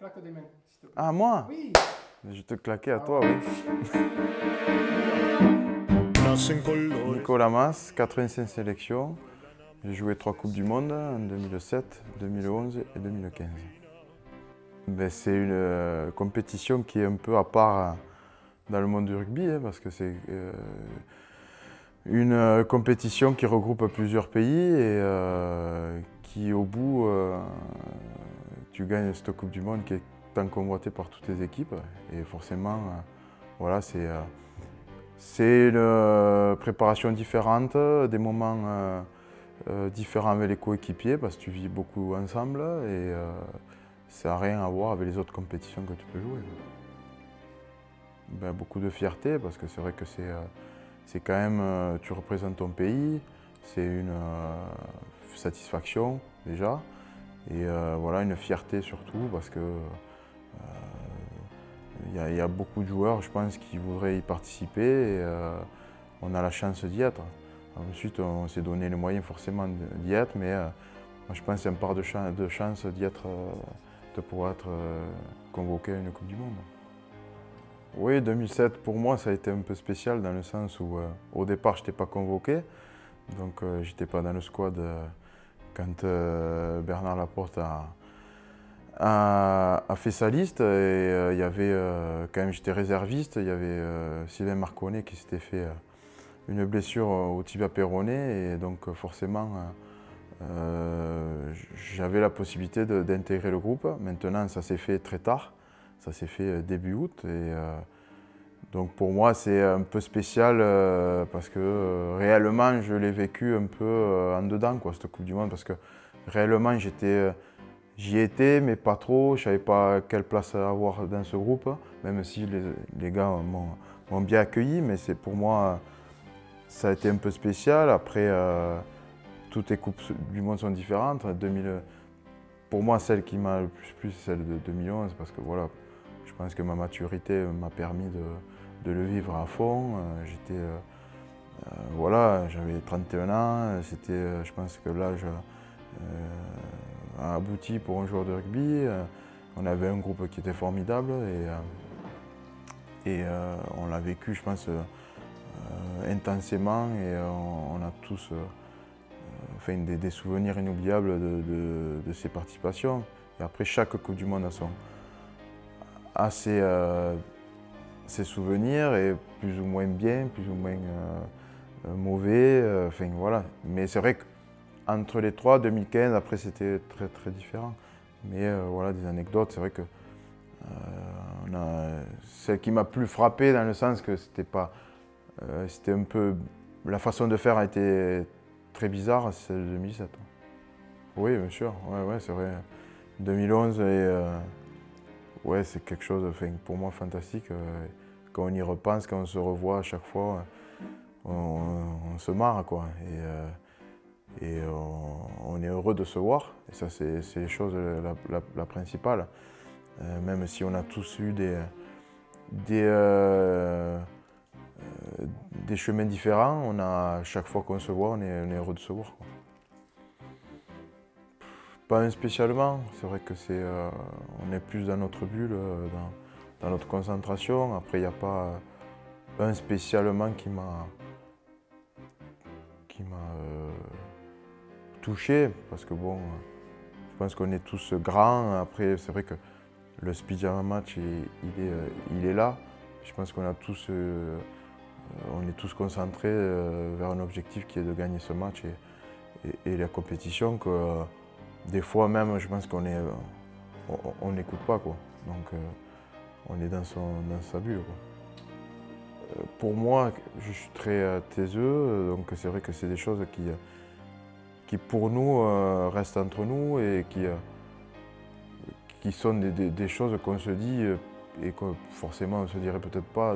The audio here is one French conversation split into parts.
claque des mains, s'il te plaît. Ah, moi? Oui. Je te claquais à toi, oui. Nicolas Mas, 85 sélections. J'ai joué 3 Coupes du Monde en 2007, 2011 et 2015. Ben, c'est une compétition qui est un peu à part dans le monde du rugby, hein, parce que c'est une compétition qui regroupe plusieurs pays et qui, au bout, tu gagnes cette Coupe du Monde qui est tant convoitée par toutes les équipes. Et forcément, voilà, c'est une préparation différente, des moments différents avec les coéquipiers parce que tu vis beaucoup ensemble et ça n'a rien à voir avec les autres compétitions que tu peux jouer. Ben, beaucoup de fierté parce que c'est vrai que c'est quand même, tu représentes ton pays, c'est une satisfaction déjà et voilà, une fierté surtout parce que il y a beaucoup de joueurs, je pense, qui voudraient y participer et on a la chance d'y être. Ensuite, on s'est donné les moyens forcément d'y être, mais moi, je pense qu'il y a une part de chance d'y être, de pouvoir être convoqué à une Coupe du Monde. Oui, 2007 pour moi ça a été un peu spécial dans le sens où au départ je n'étais pas convoqué, donc je n'étais pas dans le squad quand Bernard Laporte a fait sa liste et il y avait quand même, j'étais réserviste, il y avait Sylvain Marconnet qui s'était fait une blessure au tibia péroné et donc forcément j'avais la possibilité d'intégrer le groupe. Maintenant ça s'est fait très tard, ça s'est fait début août et donc pour moi c'est un peu spécial parce que réellement je l'ai vécu un peu en dedans quoi, cette Coupe du Monde parce que réellement j'y étais mais pas trop, je ne savais pas quelle place avoir dans ce groupe, même si les gars m'ont bien accueilli, mais c'est pour moi ça a été un peu spécial. Après toutes les Coupes du Monde sont différentes. Pour moi celle qui m'a le plus plu c'est celle de 2011 parce que voilà, je pense que ma maturité m'a permis de le vivre à fond. Voilà, j'avais 31 ans, je pense que l'âge a abouti pour un joueur de rugby. On avait un groupe qui était formidable et on l'a vécu, je pense, intensément et on a tous fait des souvenirs inoubliables de ces participations. Et après, chaque Coupe du Monde a ses souvenirs et plus ou moins bien, plus ou moins mauvais. Enfin, voilà. Mais c'est vrai qu'entre les trois, 2015, après c'était très très différent. Mais voilà, des anecdotes, c'est vrai que celle qui m'a plus frappé dans le sens que c'était un peu, la façon de faire a été très bizarre, c'est celle de 2007. Oui, bien sûr, ouais, c'est vrai. 2011 ouais, c'est quelque chose, enfin, pour moi, fantastique. Quand on y repense, quand on se revoit à chaque fois, on se marre, quoi. Et on est heureux de se voir. Et ça, c'est les choses la principale. Même si on a tous eu des chemins différents, à chaque fois qu'on se voit, on est heureux de se voir, quoi. Pas spécialement, c'est vrai que on est plus dans notre bulle, dans notre concentration. Après, il n'y a pas un spécialement qui m'a touché, parce que bon, je pense qu'on est tous grands. Après, c'est vrai que le pyjama match, il est là. Je pense qu'on a tous, on est tous concentrés vers un objectif qui est de gagner ce match et la compétition que des fois même, je pense qu'on n'écoute pas, quoi. Donc, on est dans sa bulle, quoi. Pour moi, je suis très taiseux, donc c'est vrai que c'est des choses qui pour nous restent entre nous et qui sont des choses qu'on se dit et que forcément on ne se dirait peut-être pas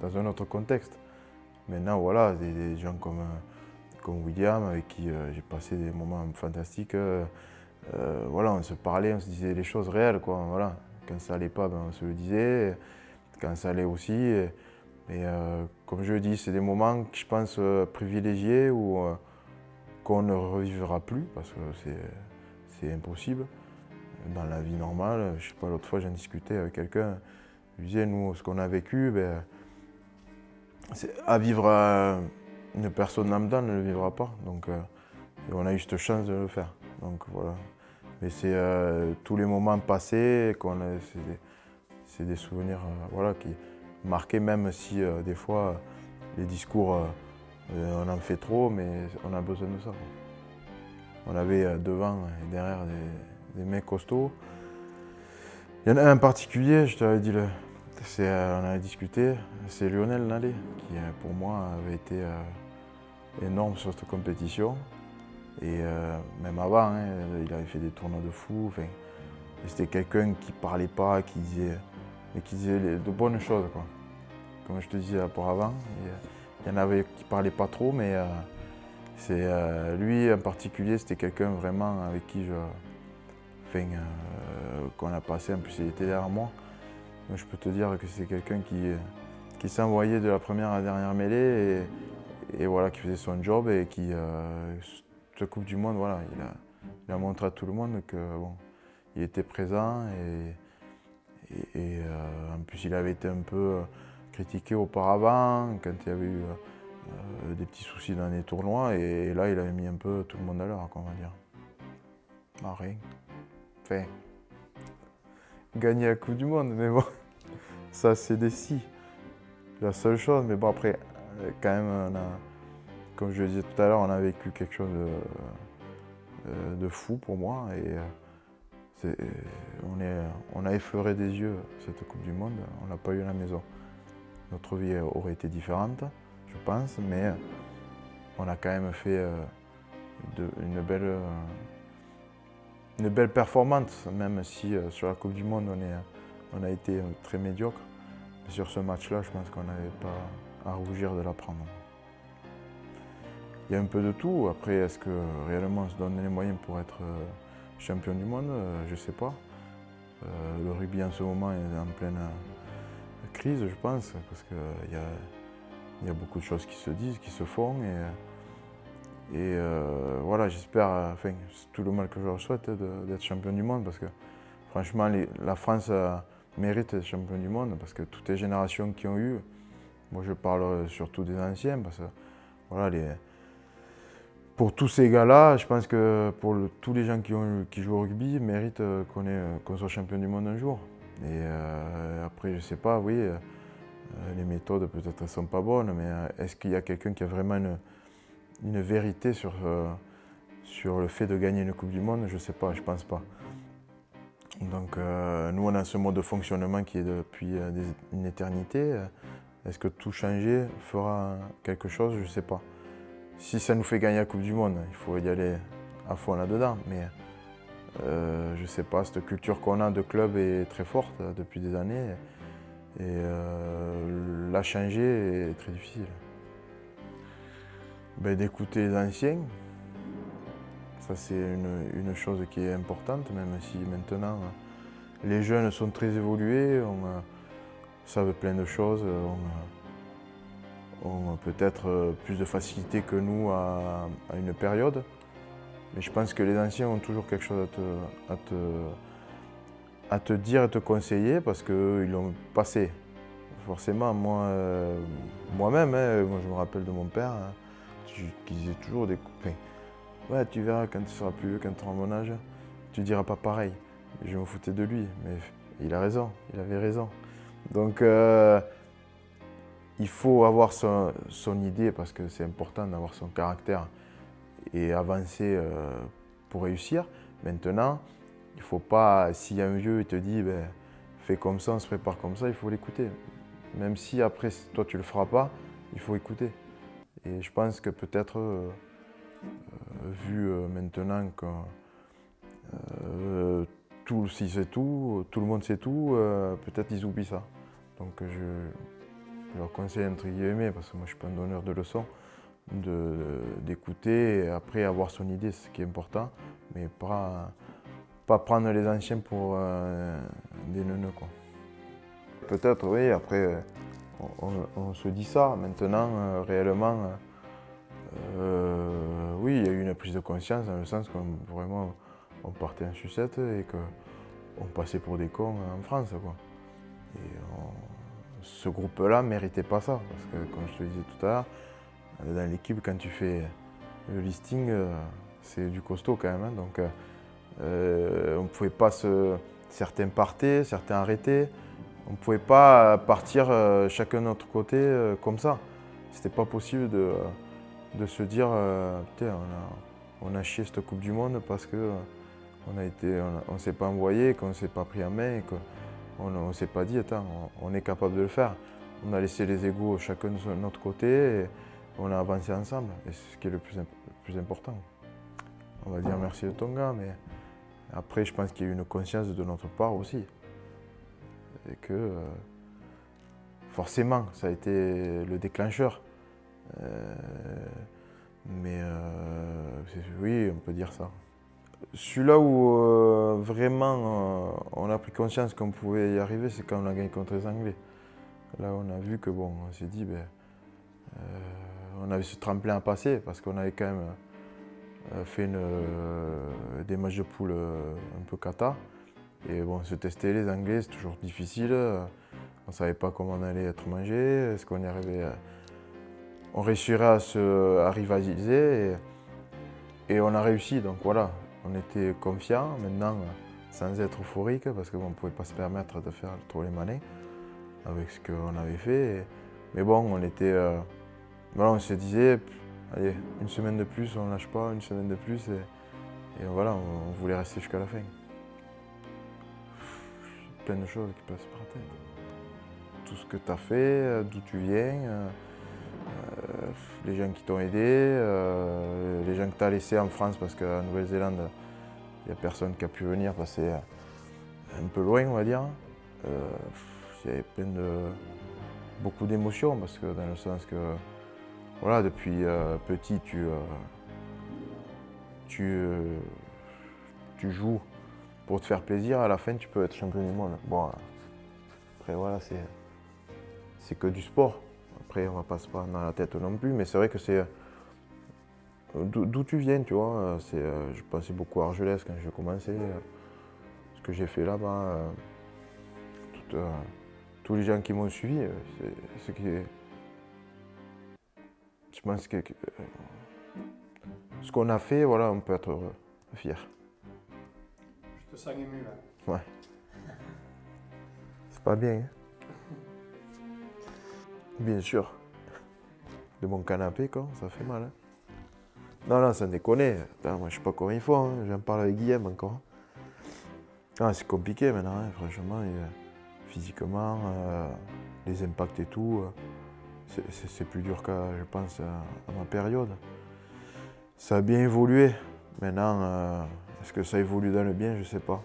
dans un autre contexte. Maintenant, voilà, des gens comme William avec qui j'ai passé des moments fantastiques. Voilà, on se parlait, on se disait les choses réelles, quoi. Voilà. Quand ça allait pas, ben, on se le disait. Quand ça allait aussi. Et comme je le dis, c'est des moments que je pense privilégiés ou qu'on ne revivra plus parce que c'est impossible. dans la vie normale, je sais pas, l'autre fois j'en discutais avec quelqu'un, je disais, nous, ce qu'on a vécu, ben, c'est à vivre, une personne lambda ne le vivra pas. Donc, et on a eu cette chance de le faire. Donc voilà. Mais c'est tous les moments passés, c'est des souvenirs voilà, qui marquaient, même si des fois les discours, on en fait trop, mais on a besoin de ça, quoi. On avait devant et derrière des mecs costauds. Il y en a un en particulier, je t'avais dit, on avait discuté, c'est Lionel Nallet, qui pour moi avait été énorme sur cette compétition. Et même avant, hein, il avait fait des tournois de fou. Enfin, c'était quelqu'un qui ne parlait pas, mais qui disait de bonnes choses, quoi. Comme je te disais auparavant, il y en avait qui ne parlaient pas trop, mais lui en particulier, c'était quelqu'un vraiment avec qui qu'on a passé. En plus, il était derrière moi. Donc, je peux te dire que c'est quelqu'un qui s'envoyait de la première à la dernière mêlée et voilà, qui faisait son job et qui, cette Coupe du Monde, voilà, il a montré à tout le monde que bon, il était présent et en plus il avait été un peu critiqué auparavant quand il y avait eu des petits soucis dans les tournois et là il avait mis un peu tout le monde à l'heure, on va dire. Ah, rien. Enfin, gagner la Coupe du Monde, mais bon, ça c'est des si. La seule chose, mais bon après, quand même, comme je le disais tout à l'heure, on a vécu quelque chose de fou pour moi et on a effleuré des yeux cette Coupe du Monde, on l'a pas eu à la maison. Notre vie aurait été différente, je pense, mais on a quand même fait une belle performance, même si sur la Coupe du Monde on a été très médiocre. Sur ce match-là, je pense qu'on n'avait pas à rougir de la prendre. Il y a un peu de tout. Après, est-ce que réellement on se donne les moyens pour être champion du monde? Je ne sais pas. Le rugby en ce moment est en pleine crise, je pense, parce qu'il y a beaucoup de choses qui se disent, qui se font. Et voilà, j'espère, enfin, c'est tout le mal que je leur souhaite d'être champion du monde, parce que franchement, la France mérite d'être champion du monde, parce que toutes les générations qui ont eu, moi je parle surtout des anciens, parce que voilà, pour tous ces gars-là, je pense que pour tous les gens qui jouent au rugby méritent qu'on soit champion du monde un jour. Et après, je sais pas, oui, les méthodes peut-être ne sont pas bonnes, mais est-ce qu'il y a quelqu'un qui a vraiment une vérité sur le fait de gagner une Coupe du Monde? Je ne sais pas, je ne pense pas. Donc nous, on a ce mode de fonctionnement qui est depuis une éternité. Est-ce que tout changer fera quelque chose? Je ne sais pas. Si ça nous fait gagner la Coupe du Monde, il faut y aller à fond là-dedans. Mais je ne sais pas, cette culture qu'on a de club est très forte depuis des années. Et la changer est très difficile. Ben, d'écouter les anciens, ça c'est une chose qui est importante, même si maintenant les jeunes sont très évolués, savent plein de choses, ont peut-être plus de facilité que nous à une période. Mais je pense que les anciens ont toujours quelque chose à te dire et te conseiller parce qu'ils l'ont passé. Forcément, moi-même, hein, moi je me rappelle de mon père, hein, qui disait toujours des copains. Ouais, tu verras quand tu seras plus vieux, quand tu auras mon âge, tu diras pas pareil. Et je me foutais de lui, mais il a raison, il avait raison. Donc il faut avoir son idée parce que c'est important d'avoir son caractère et avancer pour réussir. Maintenant, il ne faut pas, s'il y a un vieux et te dit ben, fais comme ça, on se prépare comme ça, il faut l'écouter. Même si après toi tu ne le feras pas, il faut écouter. Et je pense que peut-être, vu maintenant que si c'est tout le monde sait tout, peut-être ils oublient ça. Donc je leur conseille entre guillemets, parce que moi je ne suis pas un donneur de leçons, d'écouter et après avoir son idée, c'est ce qui est important, mais pas prendre les anciens pour des neuneux, quoi. Peut-être, oui, après on se dit ça. Maintenant, réellement, oui, il y a eu une prise de conscience dans le sens qu'on vraiment on partait en sucette et que on passait pour des cons en France, quoi. Et ce groupe-là ne méritait pas ça, parce que comme je te le disais tout à l'heure, dans l'équipe, quand tu fais le listing, c'est du costaud quand même, hein. Donc on ne pouvait pas certains partaient, certains arrêtaient. On ne pouvait pas partir chacun de notre côté comme ça. C'était pas possible de se dire putain, on a chié cette Coupe du Monde parce que on s'est pas envoyé, qu'on ne s'est pas pris en main et qu'on ne s'est pas dit attends, on est capable de le faire. On a laissé les égos chacun de notre côté et on a avancé ensemble. Et c'est ce qui est le plus important. On va dire merci de Tonga, mais après je pense qu'il y a eu une conscience de notre part aussi. Et que forcément ça a été le déclencheur. Mais oui, on peut dire ça. Celui-là où vraiment on a pris conscience qu'on pouvait y arriver, c'est quand on a gagné contre les Anglais. Là, on a vu que bon, on s'est dit, on avait ce tremplin à passer parce qu'on avait quand même fait des matchs de poule un peu cata. Et bon, se tester les Anglais, c'est toujours difficile. On ne savait pas comment on allait être mangé, est-ce qu'on y arrivait. On réussirait à rivaliser et on a réussi. Donc voilà, on était confiants maintenant, sans être euphorique, parce qu'on ne pouvait pas se permettre de faire trop les manets avec ce qu'on avait fait. Mais bon, voilà, on se disait, allez, une semaine de plus, on ne lâche pas, une semaine de plus. Et voilà, on voulait rester jusqu'à la fin. Plein de choses qui passent par la tête. Tout ce que tu as fait, d'où tu viens, les gens qui t'ont aidé, les gens que tu as laissés en France parce qu'en Nouvelle-Zélande, il n'y a personne qui a pu venir passer un peu loin, on va dire. Il y avait beaucoup d'émotions parce que dans le sens que voilà, depuis petit tu joues pour te faire plaisir, à la fin tu peux être champion du monde. Bon, après voilà, c'est que du sport. Après on va pas se prendre dans la tête non plus, mais c'est vrai que c'est d'où tu viens, tu vois. Je pensais beaucoup à Argelès quand je commençais, ce que j'ai fait là-bas. Tous les gens qui m'ont suivi, je pense que ce qu'on a fait, voilà, on peut être heureux, fier. Je te sens ému là. Ouais. C'est pas bien, hein? Bien sûr. De mon canapé, quoi, ça fait mal, hein? Non, sans déconner. Attends, moi, je sais pas comment il faut, hein. J'en parle avec Guillaume encore. Ah, c'est compliqué maintenant, hein, franchement. Physiquement, les impacts et tout, c'est plus dur que, je pense, à ma période. Ça a bien évolué. Maintenant, est-ce que ça évolue dans le bien, je sais pas.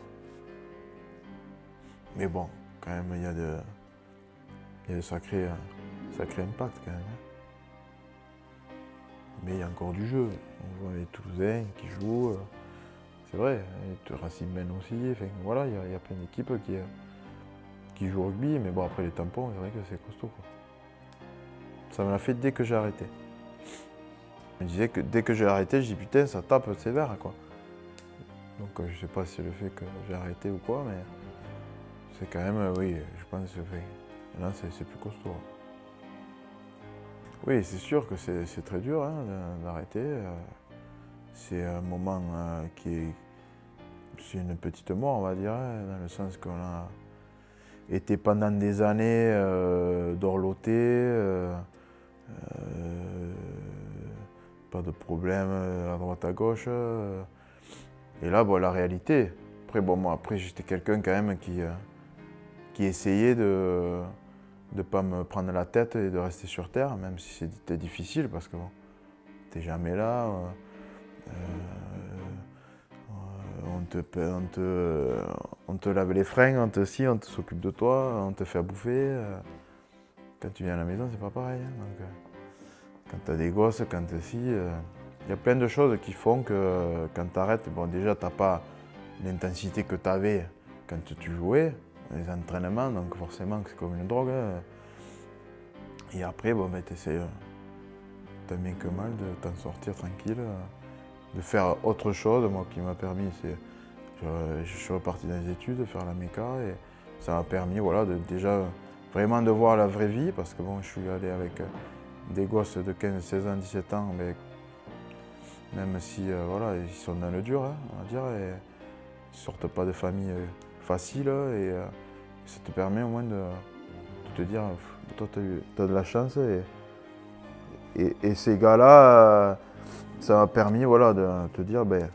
Mais bon, quand même, il y a de sacrés impacts quand même. Mais il y a encore du jeu. On voit les Toulousains qui jouent. C'est vrai, et Racing mène aussi. Enfin, voilà, il y a plein d'équipes qui jouent au rugby. Mais bon, après les tampons, c'est vrai que c'est costaud, quoi. Ça me l'a fait dès que j'ai arrêté. Je me disais que dès que j'ai arrêté, je dis putain, ça tape sévère, quoi. Donc je sais pas si c'est le fait que j'ai arrêté ou quoi, mais c'est quand même, oui, je pense que là c'est plus costaud. Oui, c'est sûr que c'est très dur, hein, d'arrêter. C'est un moment c'est une petite mort, on va dire, hein, dans le sens qu'on a été pendant des années dorloté, pas de problème à droite à gauche. Et là, bon, la réalité. Après, bon, moi, j'étais quelqu'un quand même qui essayait de ne pas me prendre la tête et de rester sur terre, même si c'était difficile, parce que bon, t'es jamais là. On te lave les freins, on te s'occupe de toi, on te fait à bouffer. Quand tu viens à la maison, c'est pas pareil, hein. Donc, quand tu as des gosses, quand tu il y a plein de choses qui font que quand tu arrêtes, bon, déjà, tu n'as pas l'intensité que tu avais quand tu jouais, les entraînements, donc forcément, c'est comme une drogue, hein. Et après, bon, tu essaies tant bien que mal de t'en sortir tranquille, de faire autre chose. Moi, qui m'a permis, c'est Je suis reparti dans les études, faire la méca, et ça m'a permis voilà, de déjà vraiment de voir la vraie vie, parce que bon, je suis allé avec des gosses de 15, 16 ans, 17 ans, mais même si voilà, ils sont dans le dur, hein, on va dire, et ils ne sortent pas de famille facile, et ça te permet au moins de te dire, toi tu as de la chance, et ces gars-là, ça m'a permis voilà, de te dire, ben,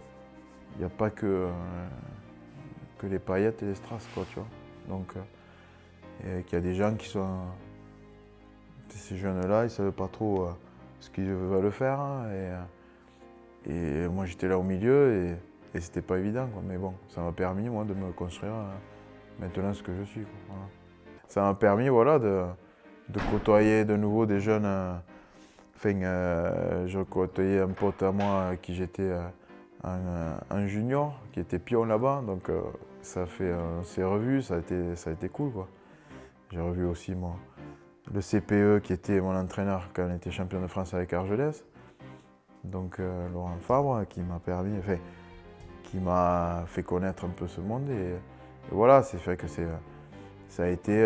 il n'y a pas que les paillettes et les strass, quoi, tu vois. Donc, et qu'il y a des gens qui sont, ces jeunes-là, ils ne savent pas trop ce qu'ils veulent faire, hein, et moi j'étais là au milieu, et c'était pas évident, quoi. Mais bon, ça m'a permis moi de me construire maintenant ce que je suis, quoi. Voilà. Ça m'a permis voilà, de côtoyer de nouveau des jeunes. Je côtoyais un pote à moi avec qui j'étais un junior, qui était pion là-bas, donc on s'est revus, ça a été cool, quoi. J'ai revu aussi le CPE qui était mon entraîneur quand on était champion de France avec Argelès. Donc Laurent Fabre qui m'a permis, qui m'a fait connaître un peu ce monde, et voilà, c'est fait que ça a été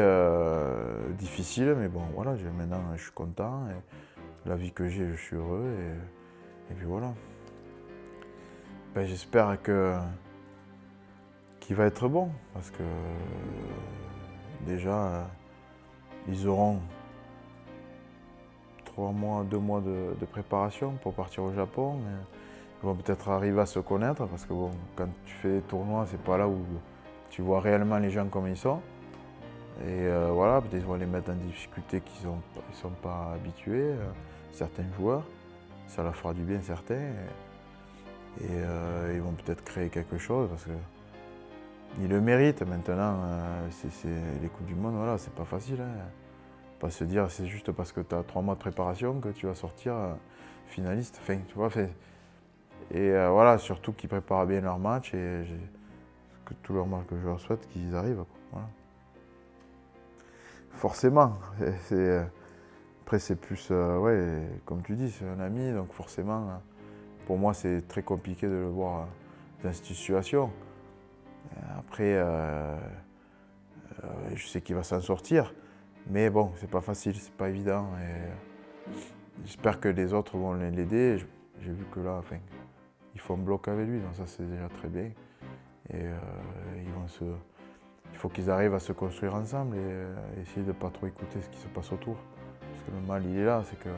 difficile, mais bon voilà, maintenant je suis content, et la vie que j'ai, je suis heureux, et puis voilà. Ben, j'espère qu'il va être bon, parce que déjà ils auront 3 mois, 2 mois de préparation pour partir au Japon. Ils vont peut-être arriver à se connaître, parce que bon, quand tu fais des tournois, c'est pas là où tu vois réellement les gens comme ils sont. Et voilà, peut-être ils vont les mettre en difficulté qu'ils ne sont pas habitués, certains joueurs. Ça leur fera du bien, certains. Et ils vont peut-être créer quelque chose, parce qu'ils le méritent maintenant. Les Coupes du Monde, voilà, c'est pas facile, hein. Pas se dire c'est juste parce que tu as 3 mois de préparation que tu vas sortir finaliste. Enfin, tu vois, et voilà, surtout qu'ils préparent bien leur match, et que tous leurs matchs que je leur souhaite qu'ils arrivent, quoi. Voilà. Forcément, après c'est plus, ouais, comme tu dis, c'est un ami, donc forcément, pour moi c'est très compliqué de le voir dans cette situation. Après, je sais qu'il va s'en sortir, mais bon, c'est pas facile, c'est pas évident, et j'espère que les autres vont l'aider. J'ai vu que là, enfin, ils font bloc avec lui, donc ça c'est déjà très bien. Et il faut qu'ils arrivent à se construire ensemble, et essayer de ne pas trop écouter ce qui se passe autour. Parce que le mal, il est là, c'est que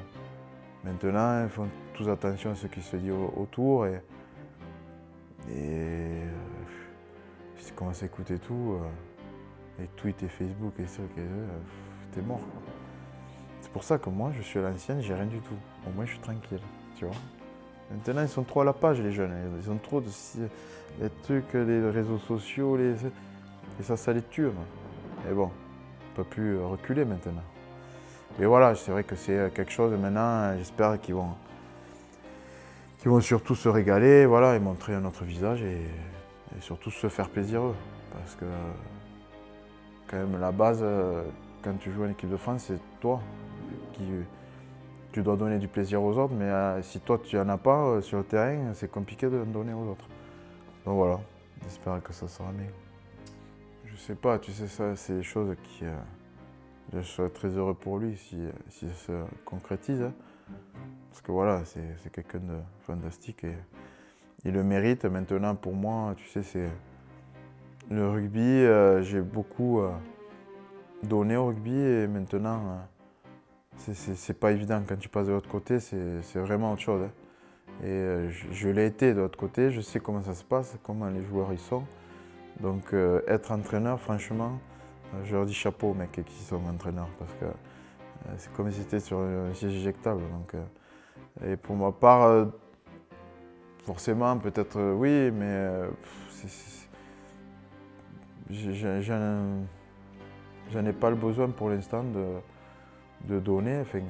maintenant, ils font tous attention à ce qui se dit autour, et si tu commences à écouter tout, les tweets et Facebook et ça, t'es mort, quoi. C'est pour ça que moi, je suis à l'ancienne, j'ai rien du tout. Au moins, je suis tranquille, tu vois. Maintenant, ils sont trop à la page, les jeunes. Ils ont trop de les trucs, les réseaux sociaux, et ça les tue. Mais bon, on ne peut plus reculer maintenant. Mais voilà, c'est vrai que c'est quelque chose maintenant, j'espère qu'ils vont surtout se régaler, voilà, et montrer un autre visage, et surtout se faire plaisir eux. Parce que quand même la base, quand tu joues en équipe de France, c'est toi tu dois donner du plaisir aux autres, mais si toi tu n'en as pas sur le terrain, c'est compliqué de en donner aux autres. Donc voilà, j'espère que ça sera bien. Je sais pas, tu sais, ça c'est des choses qui... je serais très heureux pour lui si ça se concrétise, hein. Parce que voilà, c'est quelqu'un de fantastique, et il le mérite. Maintenant, pour moi, tu sais, c'est le rugby, j'ai beaucoup donné au rugby, et maintenant, c'est pas évident. Quand tu passes de l'autre côté, c'est vraiment autre chose, hein. Et je l'ai été de l'autre côté, je sais comment ça se passe, comment les joueurs y sont. Donc être entraîneur, franchement, je leur dis chapeau aux mecs qui sont entraîneurs, parce que c'est comme si c'était sur un siège éjectable. Donc, et pour ma part, forcément, peut-être oui, mais j'en ai pas le besoin pour l'instant de donner. Enfin,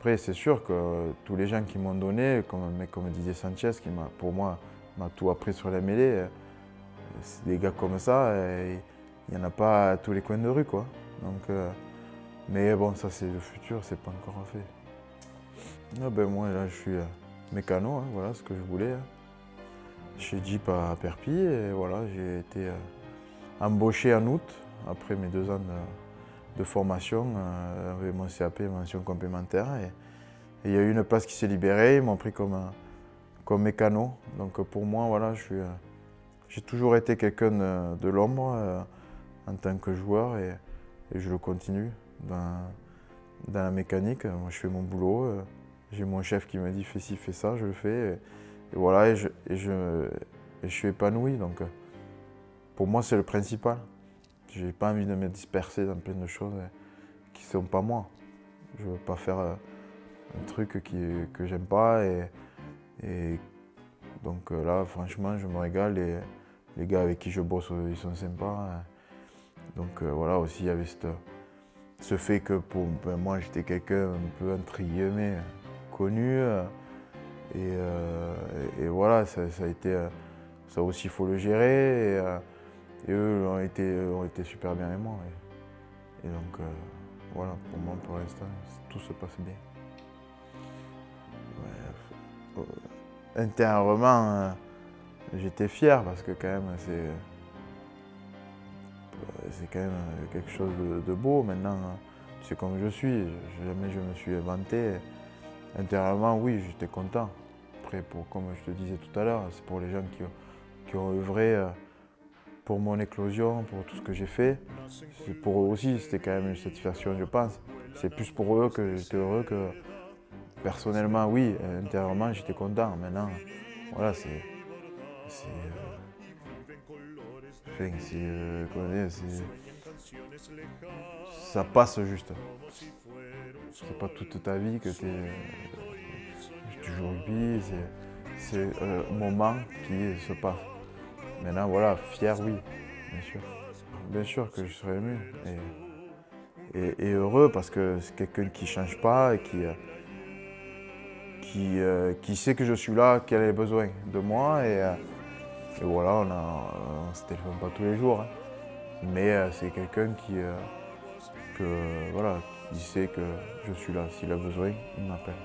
Après, c'est sûr que tous les gens qui m'ont donné, comme un mec comme Didier Sanchez, qui pour moi m'a tout appris sur la mêlée, c'est des gars comme ça, et il n'y en a pas à tous les coins de rue, quoi. Donc, mais bon, ça c'est le futur, c'est pas encore fait. Ah ben moi là je suis mécano, hein, voilà ce que je voulais, hein. chez Jeep à Perpy. Et voilà, j'ai été embauché en août, après mes 2 ans de formation, avec mon CAP, mention complémentaire. Et il y a eu une place qui s'est libérée, ils m'ont pris comme mécano. Donc pour moi, voilà, j'ai toujours été quelqu'un de l'ombre en tant que joueur et je le continue dans la mécanique. Moi, je fais mon boulot, j'ai mon chef qui me dit fais ci, fais ça, je le fais. Et voilà, et je suis épanoui. Donc pour moi, c'est le principal. Je n'ai pas envie de me disperser dans plein de choses qui ne sont pas moi. Je ne veux pas faire un truc que j'aime pas. Et donc là, franchement, je me régale. Et les gars avec qui je bosse, ils sont sympas. Donc voilà, aussi, il y avait ce fait que pour moi, j'étais quelqu'un un peu, entre guillemets, connu. Et voilà, ça a été, ça aussi, il faut le gérer. Et eux ont été super bien avec moi. Et donc, voilà, pour moi, pour l'instant, tout se passe bien. Ouais, intérieurement, j'étais fier parce que quand même, c'est quand même quelque chose de beau. Maintenant, c'est comme je suis. Jamais je me suis inventé. Intérieurement, oui, j'étais content. Après, comme je te disais tout à l'heure, c'est pour les gens qui ont œuvré pour mon éclosion, pour tout ce que j'ai fait. Pour eux aussi, c'était quand même une satisfaction, je pense. C'est plus pour eux que j'étais heureux que personnellement, oui, intérieurement, j'étais content. Maintenant, voilà, ça passe juste. C'est pas toute ta vie que tu joues au rugby, c'est un moment qui se passe. Maintenant, voilà, fier, oui, bien sûr. Bien sûr que je serais ému et heureux parce que c'est quelqu'un qui ne change pas et qui sait que je suis là, qu'elle a besoin de moi. Et voilà, on ne se téléphone pas tous les jours. Hein. Mais c'est quelqu'un voilà, il sait que je suis là. S'il a besoin, il m'appelle.